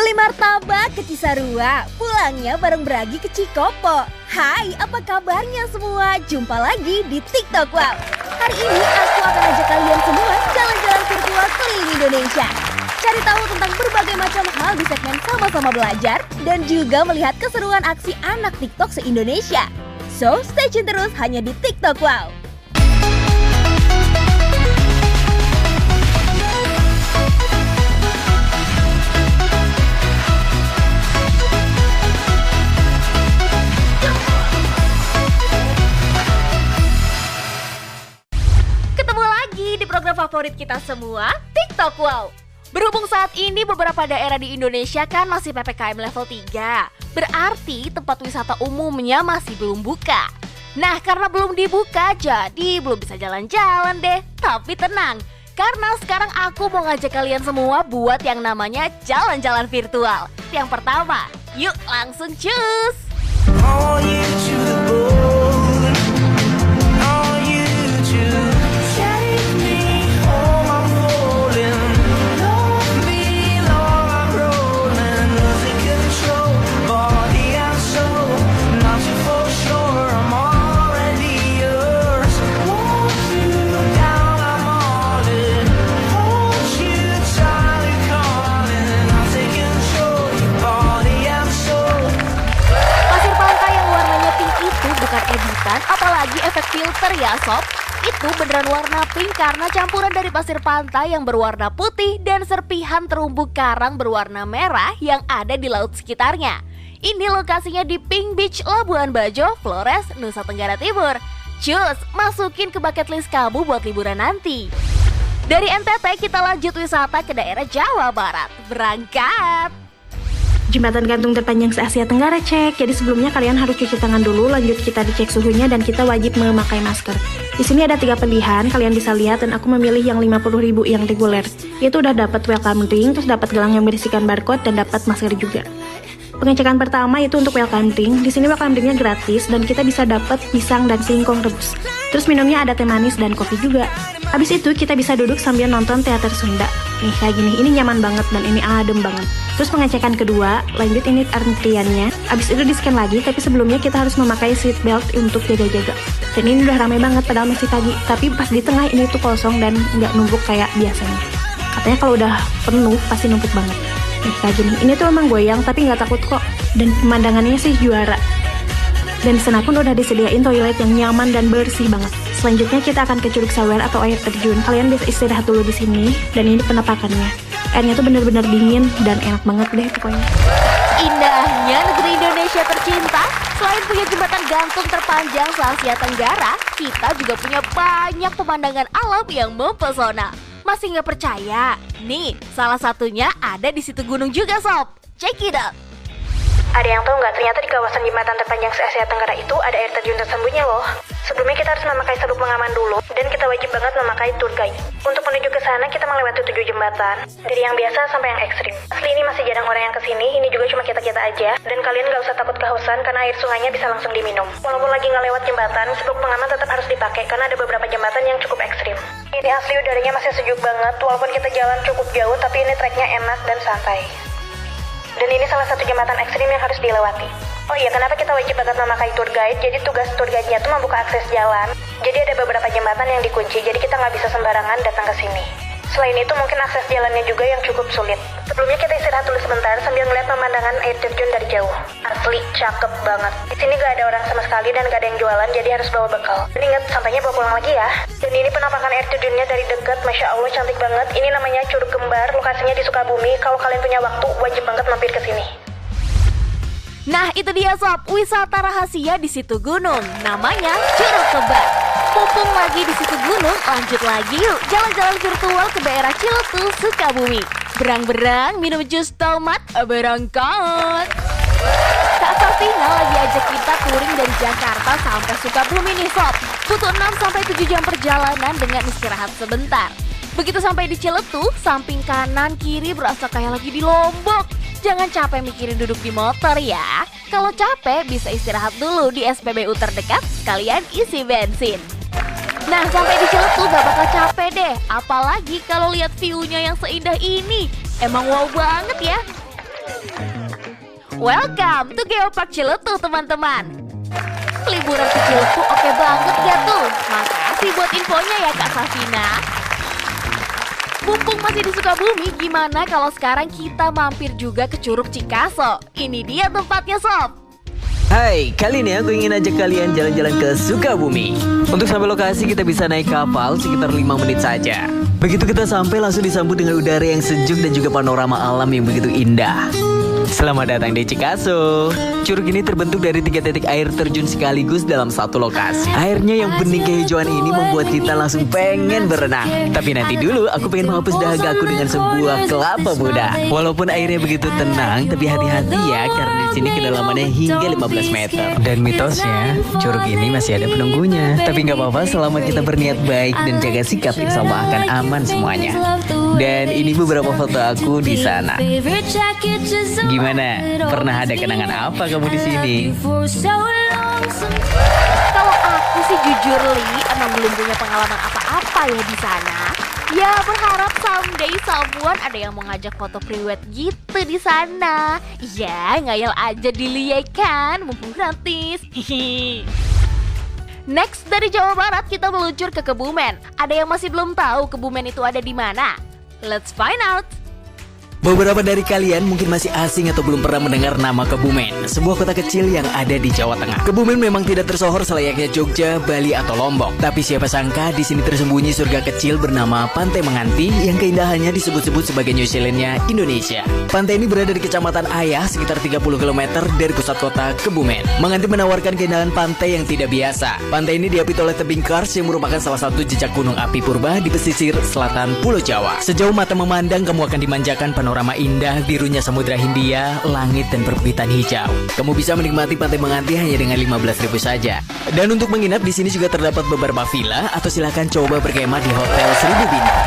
Beli martabak ke Cisarua, pulangnya bareng Bragi ke Cikopo. Hai, apa kabarnya semua? Jumpa lagi di TikTok Wow. Hari ini aku akan ajak kalian semua jalan-jalan virtual keliling Indonesia. Cari tahu tentang berbagai macam hal di segmen sama-sama belajar dan juga melihat keseruan aksi anak TikTok se-Indonesia. So, stay tune terus hanya di TikTok Wow. Di program favorit kita semua, TikTok Wow. Berhubung saat ini beberapa daerah di Indonesia kan masih PPKM level 3, berarti tempat wisata umumnya masih belum buka. Nah, karena belum dibuka, jadi belum bisa jalan-jalan deh. Tapi tenang, karena sekarang aku mau ngajak kalian semua buat yang namanya jalan-jalan virtual. Yang pertama, yuk langsung cus! Apalagi efek filter ya sob. Itu beneran warna pink karena campuran dari pasir pantai yang berwarna putih dan serpihan terumbu karang berwarna merah yang ada di laut sekitarnya. Ini lokasinya di Pink Beach, Labuan Bajo, Flores, Nusa Tenggara Timur. Cus, masukin ke bucket list kamu buat liburan nanti. Dari NTT kita lanjut wisata ke daerah Jawa Barat. Berangkat! Jembatan gantung terpanjang se-Asia Tenggara cek. Jadi sebelumnya kalian harus cuci tangan dulu, lanjut kita dicek suhunya dan kita wajib memakai masker. Di sini ada 3 pilihan, kalian bisa lihat dan aku memilih yang 50.000 yang reguler. Itu udah dapat welcome drink, terus dapat gelang yang berisikan barcode dan dapat masker juga. Pengecekan pertama itu untuk welcome drink. Di sini welcome drinknya gratis dan kita bisa dapat pisang dan singkong rebus. Terus minumnya ada teh manis dan kopi juga. Habis itu kita bisa duduk sambil nonton teater Sunda. Nih kayak gini, ini nyaman banget dan ini adem banget. Terus pengecekan kedua, lanjut ini antriannya. Habis itu di-scan lagi, tapi sebelumnya kita harus memakai seat belt untuk jaga-jaga. Dan ini udah ramai banget padahal masih pagi. Tapi pas di tengah ini tuh kosong dan nggak numpuk kayak biasanya. Katanya kalau udah penuh pasti numpuk banget. Nih kayak gini, ini tuh emang goyang tapi nggak takut kok. Dan pemandangannya sih juara. Dan di sana pun udah disediain toilet yang nyaman dan bersih banget. Selanjutnya kita akan ke Curug Sawer atau air terjun. Kalian bisa istirahat dulu di sini. Dan ini penampakannya. Airnya tuh bener-bener dingin dan enak banget deh pokoknya. Indahnya negeri Indonesia tercinta. Selain punya jembatan gantung terpanjang se-Asia Tenggara, kita juga punya banyak pemandangan alam yang mempesona. Masih nggak percaya? Nih, salah satunya ada di situ gunung juga sob. Check it out. Ada yang tahu nggak, ternyata di kawasan jembatan terpanjang se-Asia Tenggara itu ada air terjun tersembunyi loh. Sebelumnya kita harus memakai sabuk pengaman dulu, dan kita wajib banget memakai tour guide. Untuk menuju ke sana kita melewati 7 jembatan, dari yang biasa sampai yang ekstrim. Asli ini masih jarang orang yang kesini, ini juga cuma kita-kita aja, dan kalian nggak usah takut kehausan karena air sungainya bisa langsung diminum. Walaupun lagi nggak lewat jembatan, sabuk pengaman tetap harus dipakai karena ada beberapa jembatan yang cukup ekstrim. Ini asli udaranya masih sejuk banget, walaupun kita jalan cukup jauh, tapi ini treknya enak dan santai. Dan ini salah satu jembatan ekstrim yang harus dilewati. Oh iya, kenapa kita wajib banget memakai tour guide? Jadi tugas tour guide-nya tuh membuka akses jalan. Jadi ada beberapa jembatan yang dikunci, jadi kita nggak bisa sembarangan datang ke sini. Selain itu mungkin akses jalannya juga yang cukup sulit. Sebelumnya kita istirahat dulu sebentar sambil ngeliat pemandangan air terjun dari jauh. Asli, cakep banget. Di sini nggak ada orang sama sekali dan nggak ada yang jualan, jadi harus bawa bekal. Dan ingat, sampainya bawa pulang lagi ya. Dan ini penampakan air terjunnya dari dekat, Masya Allah cantik banget. Ini namanya Curug Kembar, lokasinya di Sukabumi. Kalau kalian punya waktu, wajib banget mampir ke sini. Nah itu dia sob, wisata rahasia di situ gunung. Namanya Curug Kembar. Mumpung lagi di situ gunung, lanjut lagi yuk jalan-jalan virtual ke daerah Ciletuh, Sukabumi. Berang-berang minum jus tomat, berangkat. Kak Sartina lagi ajak kita touring dari Jakarta sampai Sukabumi nih sob. Butuh 6-7 jam perjalanan dengan istirahat sebentar. Begitu sampai di Ciletuh, samping kanan kiri berasa kayak lagi di Lombok. Jangan capek mikirin duduk di motor ya. Kalau capek bisa istirahat dulu di SPBU terdekat, sekalian isi bensin. Nah, sampai di Ciletuh gak bakal capek deh. Apalagi kalau lihat view-nya yang seindah ini. Emang wow banget ya. Welcome to Geopark Ciletuh teman-teman. Liburan ke Ciletuh oke banget gak tuh? Makasih buat infonya ya Kak Safina. Mumpung masih di Sukabumi, gimana kalau sekarang kita mampir juga ke Curug Cikaso? Ini dia tempatnya sob. Hai, kali ini aku ingin ajak kalian jalan-jalan ke Sukabumi. Untuk sampai lokasi kita bisa naik kapal sekitar 5 menit saja. Begitu kita sampai langsung disambut dengan udara yang sejuk dan juga panorama alam yang begitu indah. Selamat datang di Cikaso. Curug ini terbentuk dari 3 titik air terjun sekaligus dalam satu lokasi. Airnya yang bening kehijauan ini membuat kita langsung pengen berenang. Tapi nanti dulu aku pengen menghapus dahaga aku dengan sebuah kelapa muda. Walaupun airnya begitu tenang, tapi hati-hati ya karena di sini kedalamannya hingga 15 meter. Dan mitosnya, curug ini masih ada penunggunya. Tapi nggak apa-apa selama kita berniat baik dan jaga sikap, insya Allah akan aman semuanya. Dan ini beberapa foto aku di sana. Gimana? Pernah ada kenangan apa kamu di sini? Kalau aku sih jujur Li, emang belum punya pengalaman apa-apa ya di sana. Ya berharap someday someone ada yang mau ngajak foto priwet gitu di sana. Ya ngayal aja dilihat kan, mumpung gratis. Next dari Jawa Barat kita meluncur ke Kebumen. Ada yang masih belum tahu Kebumen itu ada di mana? Let's find out. Beberapa dari kalian mungkin masih asing atau belum pernah mendengar nama Kebumen, sebuah kota kecil yang ada di Jawa Tengah. Kebumen memang tidak tersohor selayaknya Jogja, Bali, atau Lombok. Tapi siapa sangka di sini tersembunyi surga kecil bernama Pantai Menganti yang keindahannya disebut-sebut sebagai New Zealandnya Indonesia. Pantai ini berada di Kecamatan Ayah, sekitar 30 km dari pusat kota Kebumen. Menganti menawarkan keindahan pantai yang tidak biasa. Pantai ini diapit oleh tebing kars yang merupakan salah satu jejak gunung api purba di pesisir selatan Pulau Jawa. Sejauh mata memandang, kamu akan dimanjakan panorama indah birunya Samudra Hindia, langit dan perbukitan hijau. Kamu bisa menikmati Pantai Menganti hanya dengan 15.000 saja. Dan untuk menginap di sini juga terdapat beberapa villa atau silakan coba berkemah di Hotel 1000 Bintang.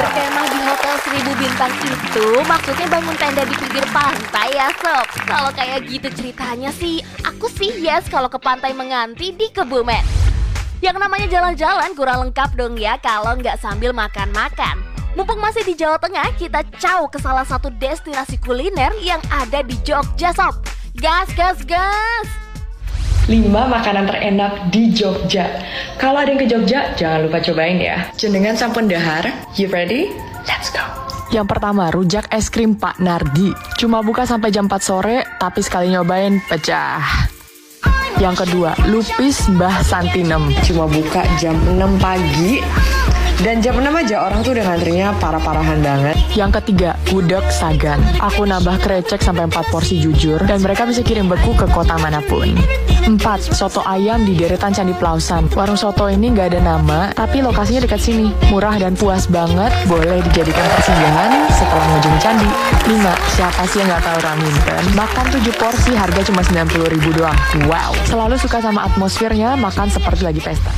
Berkemah di Hotel 1000 Bintang itu maksudnya bangun tenda di pinggir pantai ya sob. Kalau kayak gitu ceritanya sih, aku sih yes kalau ke Pantai Menganti di Kebumen. Yang namanya jalan-jalan kurang lengkap dong ya kalau nggak sambil makan-makan. Mumpung masih di Jawa Tengah, kita caw ke salah satu destinasi kuliner yang ada di Jogja sob. Gas, gas, gas! 5 makanan terenak di Jogja. Kalau ada yang ke Jogja, jangan lupa cobain ya. Jenengan sampun dahar, you ready? Let's go! Yang pertama, rujak es krim Pak Nardi. Cuma buka sampai jam 4 sore, tapi sekali nyobain, pecah. Yang kedua, lupis Mbah Santinem. Cuma buka jam 6 pagi. Dan jam 6 aja orang tuh udah ngantrinya parah-parahan banget. Yang ketiga, gudeg Sagan. Aku nambah krecek sampai 4 porsi jujur, dan mereka bisa kirim beku ke kota manapun. 4. Soto ayam di deretan Candi Plausan. Warung soto ini gak ada nama, tapi lokasinya dekat sini. Murah dan puas banget, boleh dijadikan persinggahan setelah mengunjungi candi. 5. Siapa sih yang gak tahu Raminten? Makan 7 porsi, harga cuma 90.000 doang. Wow, selalu suka sama atmosfernya, makan seperti lagi pesta.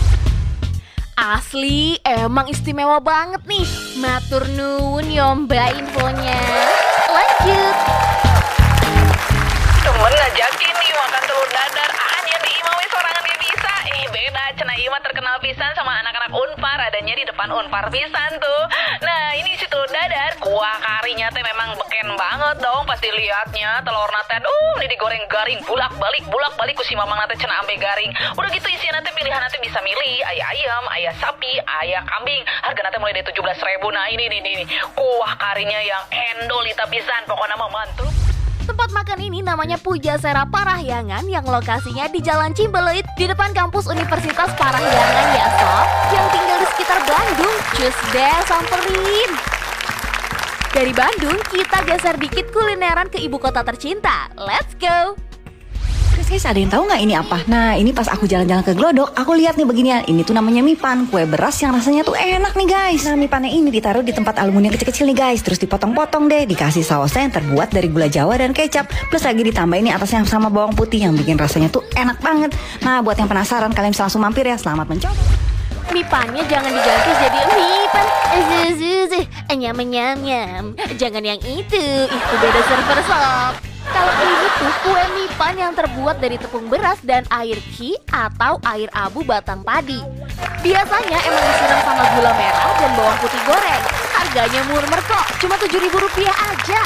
Asli, emang istimewa banget nih. Matur nuwun yomba infonya. Lanjut. Temen ngajakin nih makan telur dadar. Aja di Ima wis sorangan dia bisa. Beda cenah Ima terkenal pisan sama anak-anak Unpar. Adanya di depan Unpar pisan tuh. Nah ini si telur dadar. Kuah karinya teh memang beken banget dong. Pas dilihatnya telur nate. Ini digoreng garing. Bulak-balik ku si mamang nate cenah ambe garing. Udah gitu isian nate pilihan nate bisa milih. Ayah ayam, ayah sapi, ayah kambing. Harga nate mulai dari 17.000. Nah ini. Kuah karinya yang endolita pisan. Pokoknya mah mantap. Tempat makan ini namanya Pujasera Parahyangan yang lokasinya di Jalan Cimbeleit di depan kampus Universitas Parahyangan ya sob, yang tinggal di sekitar Bandung. Cus deh samperin. Dari Bandung kita geser dikit kulineran ke ibu kota tercinta. Let's go. Guys, ada yang tahu nggak ini apa? Nah, ini pas aku jalan-jalan ke Glodok, aku lihat nih beginian. Ini tuh namanya mipan, kue beras yang rasanya tuh enak nih guys. Nah, mipannya ini ditaruh di tempat aluminium kecil-kecil nih guys. Terus dipotong-potong deh, dikasih sausnya yang terbuat dari gula Jawa dan kecap. Plus lagi ditambah ini atasnya sama bawang putih yang bikin rasanya tuh enak banget. Nah, buat yang penasaran, kalian bisa langsung mampir ya. Selamat mencoba. Mipannya jangan diganti jadi mipan. Nyam-nyam. Jangan yang itu beda server sob. Kalau ini tuh kue mipan yang terbuat dari tepung beras dan air ki atau air abu batang padi. Biasanya emang disiram sama gula merah dan bawang putih goreng. Harganya murmer kok, cuma Rp7.000 aja.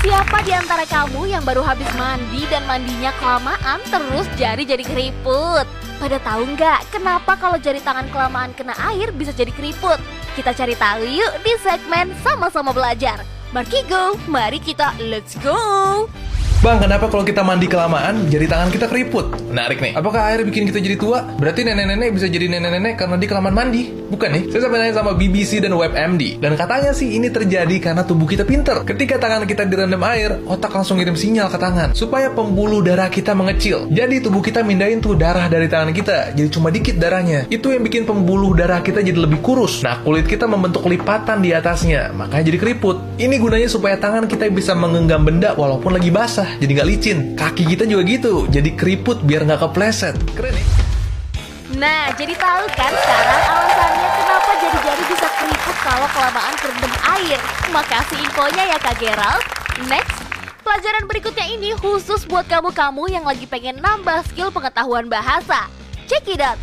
Siapa di antara kamu yang baru habis mandi dan mandinya kelamaan terus jari jadi keriput? Pada tahu nggak kenapa kalau jari tangan kelamaan kena air bisa jadi keriput? Kita cari tahu yuk di segmen Sama-sama Belajar. Markigo, mari kita let's go! Bang, kenapa kalau kita mandi kelamaan, jari tangan kita keriput? Menarik nih. Apakah air bikin kita jadi tua? Berarti nenek-nenek bisa jadi nenek-nenek karena di kelamaan mandi? Bukan nih. Saya sampai nanya sama BBC dan WebMD. Dan katanya sih ini terjadi karena tubuh kita pinter. Ketika tangan kita direndam air, otak langsung ngirim sinyal ke tangan supaya pembuluh darah kita mengecil. Jadi tubuh kita mindahin tuh darah dari tangan kita. Jadi cuma dikit darahnya. Itu yang bikin pembuluh darah kita jadi lebih kurus. Nah, kulit kita membentuk lipatan di atasnya. Makanya jadi keriput. Ini gunanya supaya tangan kita bisa menggenggam benda walaupun lagi basah. Jadi nggak licin. Kaki kita juga gitu, jadi keriput biar nggak kepleset. Keren nih. Nah, jadi tahu kan sekarang alasannya kenapa jari-jari bisa keriput kalau kelamaan kerendam air. Makasih infonya ya Kak Gerald. Next, pelajaran berikutnya ini khusus buat kamu-kamu yang lagi pengen nambah skill pengetahuan bahasa. Check it out.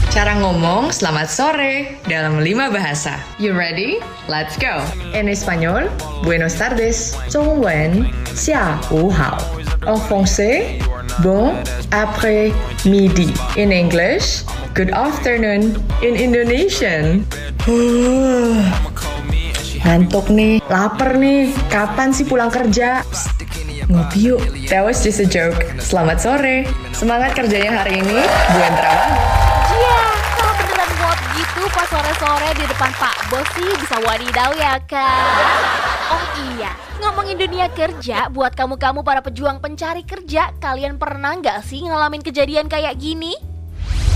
Cara ngomong selamat sore dalam 5 bahasa. You ready? Let's go. En español, buenos tardes. 中文，下午好。En français, bon après-midi. In English, good afternoon. In Indonesian, ngantuk nih, lapar nih. Kapan sih pulang kerja? Ngopi yuk. That was just a joke. Selamat sore. Semangat kerjanya hari ini. Buen trabajo. Kalau beneran buat gitu pas sore-sore di depan Pak Bos sih bisa wadidaw ya Kak. Oh iya, ngomongin dunia kerja, buat kamu-kamu para pejuang pencari kerja, kalian pernah nggak sih ngalamin kejadian kayak gini?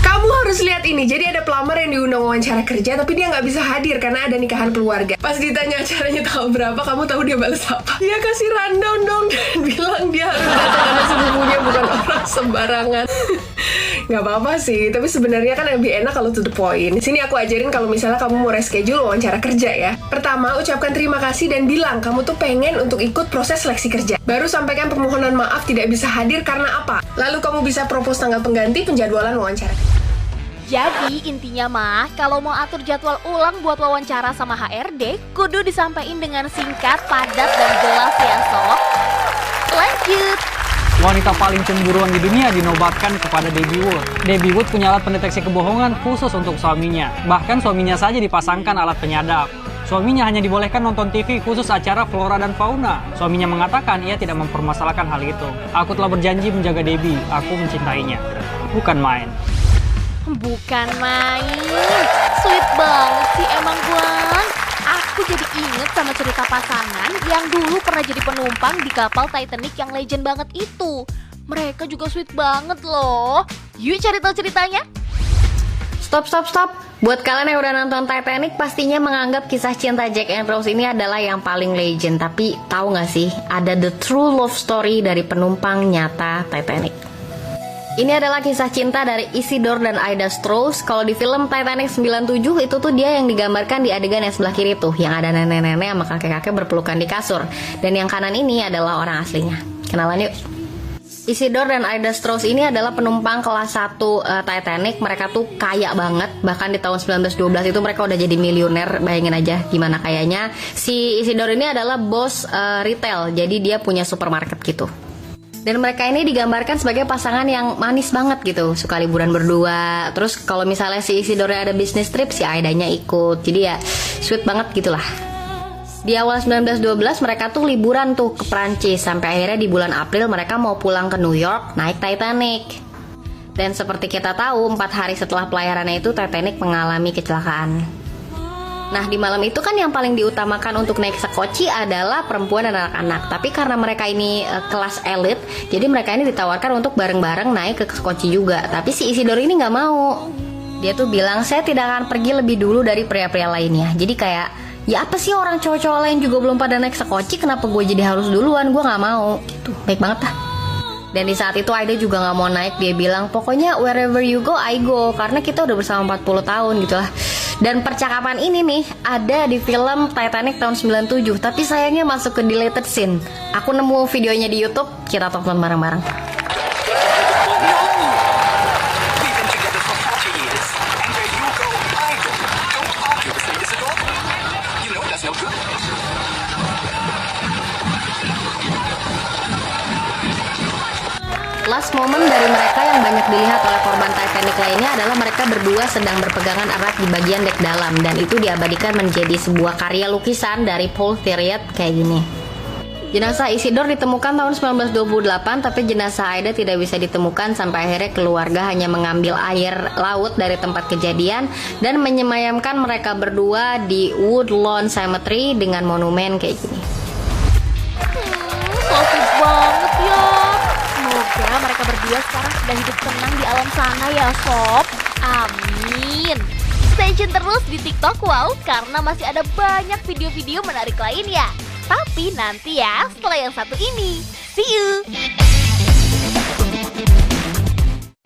Kamu harus lihat ini, jadi ada pelamar yang diundang wawancara kerja tapi dia nggak bisa hadir karena ada nikahan keluarga. Pas ditanya acaranya tanggal berapa, kamu tahu dia balas apa? Dia kasih rundown dong dan bilang dia harus datang karena sepupunya bukan orang sembarangan. Nggak apa-apa sih, tapi sebenarnya kan lebih enak kalau to the point. Sini aku ajarin kalau misalnya kamu mau reschedule wawancara kerja ya. Pertama, ucapkan terima kasih dan bilang kamu tuh pengen untuk ikut proses seleksi kerja. Baru sampaikan permohonan maaf tidak bisa hadir karena apa. Lalu kamu bisa propose tanggal pengganti penjadwalan wawancara. Jadi intinya mah, kalau mau atur jadwal ulang buat wawancara sama HRD, kudu disampaikan dengan singkat, padat, dan jelas ya sob. Lanjut. Wanita paling cemburuan di dunia dinobatkan kepada Debbie Wood. Debbie Wood punya alat pendeteksi kebohongan khusus untuk suaminya. Bahkan suaminya saja dipasangkan alat penyadap. Suaminya hanya dibolehkan nonton TV khusus acara Flora dan Fauna. Suaminya mengatakan ia tidak mempermasalahkan hal itu. Aku telah berjanji menjaga Debbie, aku mencintainya. Bukan main. Bukan main. Sweet banget sih emang Bang. Aku jadi inget sama cerita pasangan yang dulu pernah jadi penumpang di kapal Titanic yang legend banget itu. Mereka juga sweet banget loh. Yuk cari tahu ceritanya. Stop. Buat kalian yang udah nonton Titanic pastinya menganggap kisah cinta Jack and Rose ini adalah yang paling legend. Tapi tahu nggak sih, ada the true love story dari penumpang nyata Titanic. Ini adalah kisah cinta dari Isidore dan Ida Strauss. Kalau di film Titanic 97 itu tuh dia yang digambarkan di adegan yang sebelah kiri tuh, yang ada nenek-nenek sama kakek-kakek berpelukan di kasur. Dan yang kanan ini adalah orang aslinya. Kenalan yuk. Isidore dan Ida Strauss ini adalah penumpang kelas 1 Titanic. Mereka tuh kaya banget. Bahkan di tahun 1912 itu mereka udah jadi miliuner. Bayangin aja gimana kayanya. Si Isidore ini adalah bos retail. Jadi dia punya supermarket gitu. Dan mereka ini digambarkan sebagai pasangan yang manis banget gitu. Suka liburan berdua. Terus kalau misalnya si Isidore ada bisnis trip, si Aidanya ikut. Jadi ya sweet banget gitulah. Di awal 1912 mereka tuh liburan tuh ke Prancis. Sampai akhirnya di bulan April mereka mau pulang ke New York naik Titanic. Dan seperti kita tahu 4 hari setelah pelayarannya itu Titanic mengalami kecelakaan. Nah di malam itu kan yang paling diutamakan untuk naik sekoci adalah perempuan dan anak-anak. Tapi karena mereka ini kelas elit, jadi mereka ini ditawarkan untuk bareng-bareng naik ke sekoci juga. Tapi si Isidore ini gak mau. Dia tuh bilang, saya tidak akan pergi lebih dulu dari pria-pria lainnya. Jadi kayak, ya apa sih orang cowok-cowok lain juga belum pada naik sekoci, kenapa gue jadi harus duluan, gue gak mau gitu. Baik banget lah. Dan di saat itu Aida juga gak mau naik. Dia bilang, pokoknya wherever you go, I go. Karena kita udah bersama 40 tahun gitu lah. Dan percakapan ini nih ada di film Titanic tahun 97. Tapi sayangnya masuk ke deleted scene. Aku nemu videonya di YouTube. Kita tonton bareng-bareng. last moment dari mereka yang banyak dilihat oleh korban Titanic lainnya adalah mereka berdua sedang berpegangan erat di bagian dek dalam, dan itu diabadikan menjadi sebuah karya lukisan dari Paul Thiriet kayak gini. Jenazah Isidore ditemukan tahun 1928, tapi jenazah Aida tidak bisa ditemukan sampai akhirnya keluarga hanya mengambil air laut dari tempat kejadian dan menyemayamkan mereka berdua di Woodlawn Cemetery dengan monumen kayak gini. Sosis banget ya. Semoga mereka berdua sekarang sudah hidup tenang di alam sana ya sob. Amin. Stay tune terus di TikTok Wow, karena masih ada banyak video-video menarik lainnya. Tapi nanti ya, setelah yang satu ini. See you!